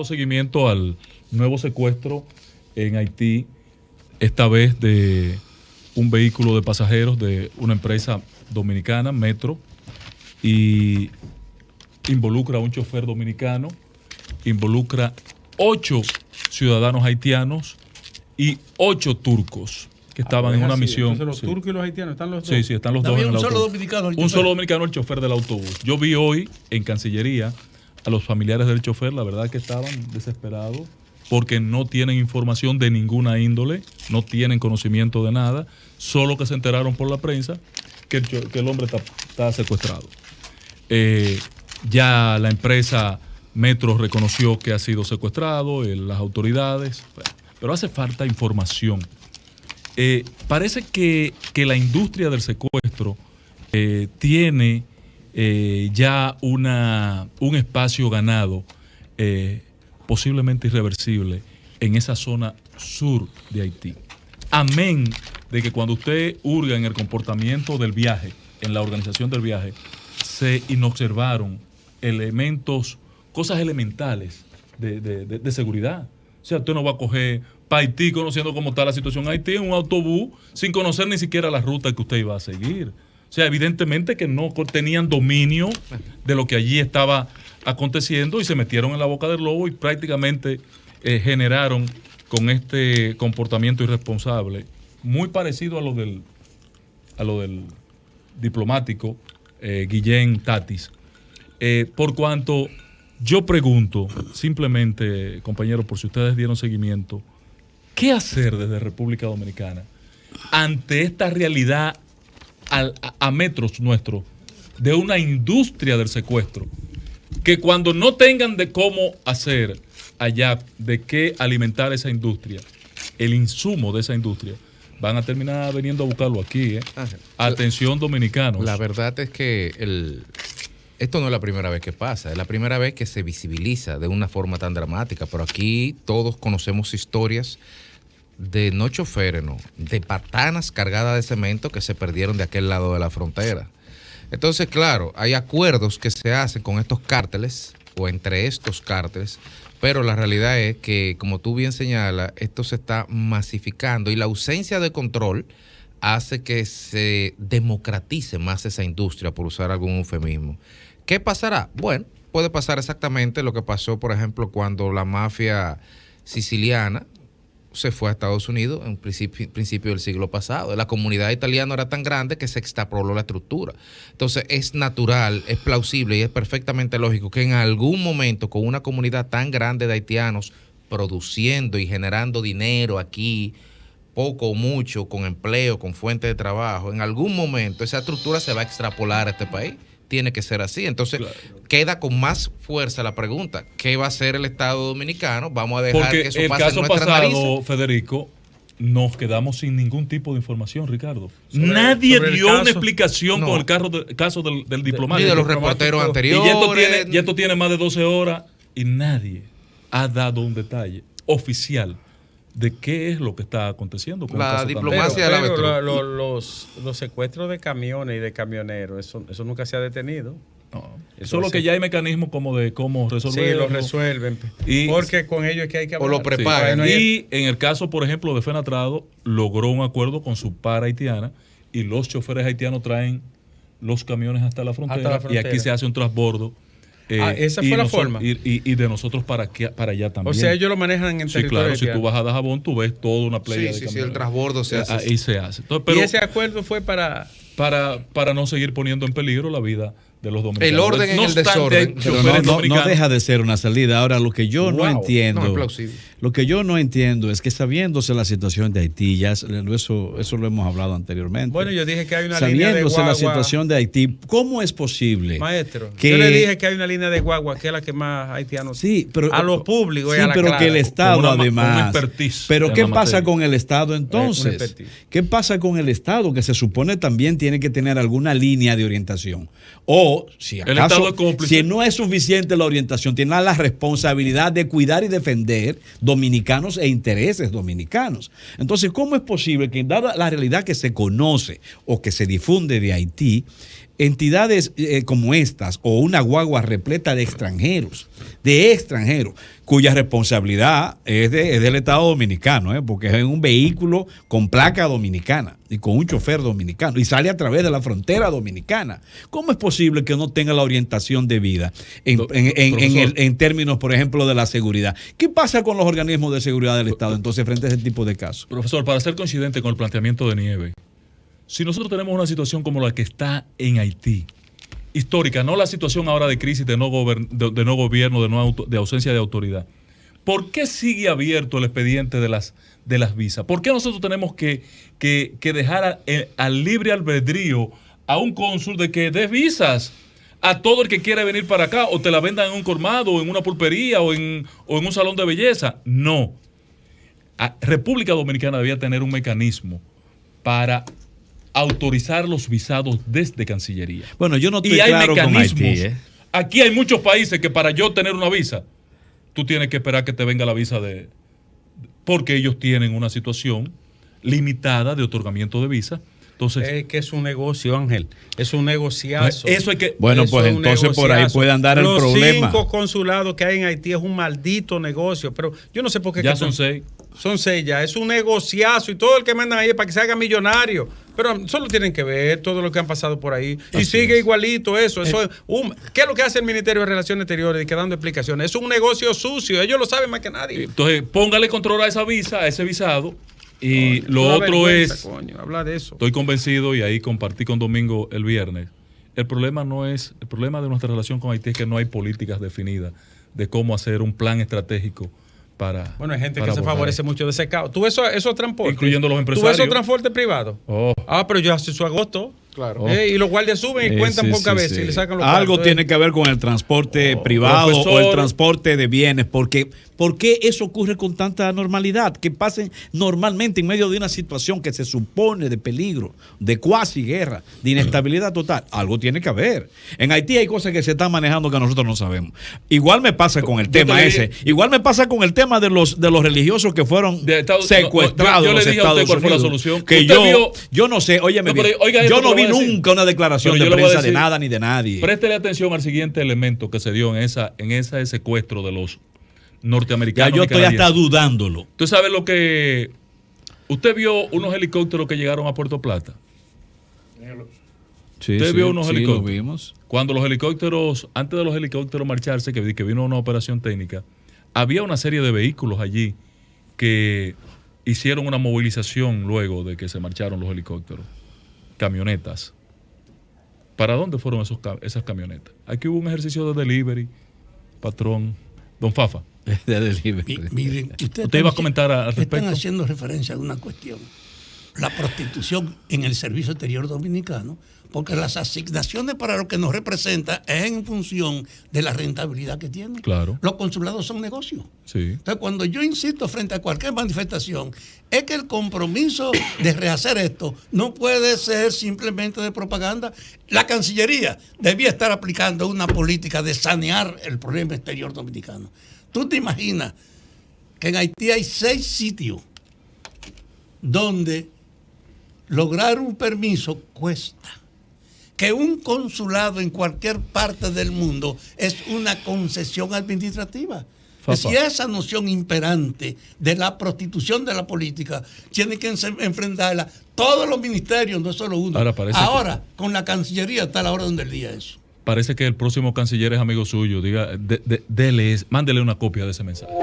seguimiento al nuevo secuestro en Haití, esta vez de un vehículo de pasajeros de una empresa dominicana, Metro, y involucra a un chofer dominicano, involucra 8 ciudadanos haitianos y 8 turcos que estaban en una misión. Entonces los turcos y los haitianos están los dos. Sí, están los dos en el autobús. Un solo dominicano, el chofer del autobús. Yo vi hoy en Cancillería a los familiares del chofer, la verdad que estaban desesperados porque no tienen información de ninguna índole, no tienen conocimiento de nada, solo que se enteraron por la prensa que el hombre está secuestrado. Ya la empresa Metro reconoció que ha sido secuestrado, las autoridades, pero hace falta información. Parece que la industria del secuestro tiene ya un espacio ganado, posiblemente irreversible, en esa zona sur de Haití. Amén de que cuando usted hurga en el comportamiento del viaje, en la organización del viaje, se inobservaron cosas elementales de seguridad. O sea, usted no va a coger para Haití conociendo cómo está la situación en Haití en un autobús sin conocer ni siquiera la ruta que usted iba a seguir. O sea, evidentemente que no tenían dominio de lo que allí estaba aconteciendo y se metieron en la boca del lobo y prácticamente generaron con este comportamiento irresponsable, muy parecido a lo del diplomático Guillén Tatis. Por cuanto yo pregunto, simplemente, compañeros, por si ustedes dieron seguimiento, ¿qué hacer desde República Dominicana ante esta realidad a metros nuestros de una industria del secuestro? Que cuando no tengan de cómo hacer allá, de qué alimentar esa industria, el insumo de esa industria, van a terminar viniendo a buscarlo aquí. Atención, dominicanos. La verdad es que esto no es la primera vez que pasa, es la primera vez que se visibiliza de una forma tan dramática, pero aquí todos conocemos historias de no choferes, no, de patanas cargadas de cemento que se perdieron de aquel lado de la frontera. Entonces, claro, hay acuerdos que se hacen con estos cárteles o entre estos cárteles, pero la realidad es que, como tú bien señalas, esto se está masificando y la ausencia de control hace que se democratice más esa industria, por usar algún eufemismo. ¿Qué pasará? Bueno, puede pasar exactamente lo que pasó, por ejemplo, cuando la mafia siciliana se fue a Estados Unidos en principio del siglo pasado. La comunidad italiana era tan grande que se extrapoló la estructura. Entonces es natural, es plausible y es perfectamente lógico que en algún momento con una comunidad tan grande de haitianos produciendo y generando dinero aquí, poco o mucho, con empleo, con fuente de trabajo, en algún momento esa estructura se va a extrapolar a este país. Tiene que ser así. Entonces, queda con más fuerza la pregunta: ¿qué va a hacer el Estado dominicano? Vamos a dejar que eso pase en nuestra nariz. Porque el caso pasado, Federico, nos quedamos sin ningún tipo de información, Ricardo. Nadie dio una explicación con el caso del diplomático. Ni de los reporteros anteriores. Y esto tiene más de 12 horas y nadie ha dado un detalle oficial de qué es lo que está aconteciendo con la diplomacia de la los secuestros de camiones y de camioneros, eso nunca se ha detenido. No, solo que ya hay mecanismos como de cómo resolverlo. Sí, lo resuelven. Porque con ellos es que hay que O hablar. lo preparan. Y en el caso, por ejemplo, de Fenatrado, logró un acuerdo con su par haitiana y los choferes haitianos traen los camiones hasta la frontera. Y aquí se hace un transbordo. Esa fue la forma. Y de nosotros para allá también. O sea, ellos lo manejan en territorio. Claro, si tú vas a Dajabón, tú ves toda una playa de camiones. Sí, el transbordo se hace. Ahí se hace. Entonces, pero, y ese acuerdo fue para no seguir poniendo en peligro la vida de los dominicanos. El orden en el desorden. Pero no deja de ser una salida. Ahora, lo que yo no entiendo, lo que yo no entiendo es que sabiéndose la situación de Haití, ya eso lo hemos hablado anteriormente. Bueno, yo dije que hay una línea de guagua. Sabiéndose la situación de Haití, ¿cómo es posible? Maestro, yo le dije que hay una línea de guagua que es la que más haitianos. Sí, pero a los públicos y a la pero clara, que el Estado además. Pero ¿qué pasa con el Estado entonces? ¿Qué pasa con el Estado que se supone también tiene que tener alguna línea de orientación? O si acaso, si no es suficiente la orientación, tiene la responsabilidad de cuidar y defender dominicanos e intereses dominicanos. Entonces, ¿cómo es posible que, dada la realidad que se conoce o que se difunde de Haití, entidades como estas o una guagua repleta de extranjeros, cuya responsabilidad es del Estado Dominicano, porque es un vehículo con placa dominicana y con un chofer dominicano y sale a través de la frontera dominicana. ¿Cómo es posible que no tenga la orientación debida en términos, por ejemplo, de la seguridad? ¿Qué pasa con los organismos de seguridad del Estado entonces frente a ese tipo de casos? Profesor, para ser coincidente con el planteamiento de Nieves, si nosotros tenemos una situación como la que está en Haití, histórica, no la situación ahora de crisis, de no gobierno, de ausencia de autoridad, ¿por qué sigue abierto el expediente de las visas? ¿Por qué nosotros tenemos que dejar al libre albedrío a un cónsul de que dé visas a todo el que quiera venir para acá, o te la vendan en un colmado, o en una pulpería, o en un salón de belleza? No. República Dominicana debía tener un mecanismo para autorizar los visados desde Cancillería. Bueno, yo no estoy claro con Haití. Aquí hay muchos países que para yo tener una visa, tú tienes que esperar que te venga la visa porque ellos tienen una situación limitada de otorgamiento de visa. Entonces, es que es un negocio, Ángel. Es un negociazo. Eso hay que. Bueno, pues entonces por ahí puede andar el problema. Los 5 consulados que hay en Haití es un maldito negocio. Pero yo no sé por qué. Ya son 6. Son 6 ya. Es un negociazo. Y todo el que mandan ahí es para que se haga millonario. Pero solo tienen que ver todo lo que han pasado por ahí. Y sigue igualito eso. ¿Qué es lo que hace el Ministerio de Relaciones Exteriores? Que dando explicaciones. Es un negocio sucio. Ellos lo saben más que nadie. Entonces, póngale control a esa visa, a ese visado. Y lo otro es, habla de eso. Estoy convencido, y ahí compartí con Domingo el viernes, el problema de nuestra relación con Haití es que no hay políticas definidas de cómo hacer un plan estratégico para. Bueno, hay gente que se favorece mucho de ese caos. ¿Tú ves esos transportes? Incluyendo los empresarios. ¿Tú ves esos transportes privados? Pero yo hace su agosto. Claro. Y los guardias suben y cuentan por cabeza y le sacan los Algo cartos, tiene que ver con el transporte privado, profesor, o el transporte de bienes, porque ¿por qué eso ocurre con tanta normalidad? Que pasen normalmente en medio de una situación que se supone de peligro, de cuasi guerra, de inestabilidad total. Algo tiene que haber. En Haití hay cosas que se están manejando que nosotros no sabemos. Igual me pasa con el tema ese. Igual me pasa con el tema de los religiosos que fueron secuestrados. Yo le dije a usted cuál fue la solución. Que yo no sé, óyeme bien, yo no vi nunca una declaración de prensa de nada ni de nadie. Préstele atención al siguiente elemento que se dio en ese secuestro de los norteamericanos. Ya yo estoy hasta dudándolo. ¿Usted sabe lo que? ¿Usted vio unos helicópteros que llegaron a Puerto Plata? Sí, ¿Usted vio unos helicópteros? Lo vimos. Cuando los helicópteros, antes de los helicópteros marcharse, que vino una operación técnica, había una serie de vehículos allí que hicieron una movilización luego de que se marcharon los helicópteros. Camionetas. ¿Para dónde fueron esas camionetas? Aquí hubo un ejercicio de delivery, patrón. Don Fafa. De delivery. Miren, usted iba a comentar al respecto. Están haciendo referencia a una cuestión. La prostitución en el servicio exterior dominicano, porque las asignaciones para lo que nos representa es en función de la rentabilidad que tienen. Claro. Los consulados son negocios. Sí. Entonces, cuando yo insisto frente a cualquier manifestación, es que el compromiso de rehacer esto no puede ser simplemente de propaganda. La Cancillería debía estar aplicando una política de sanear el problema exterior dominicano. ¿Tú te imaginas que en Haití hay 6 sitios donde lograr un permiso cuesta? Que un consulado en cualquier parte del mundo es una concesión administrativa. Si esa noción imperante de la prostitución de la política tiene que enfrentarla todos los ministerios, no solo uno. Ahora con la Cancillería está a la orden del día eso. Parece que el próximo canciller es amigo suyo. Mándele una copia de ese mensaje.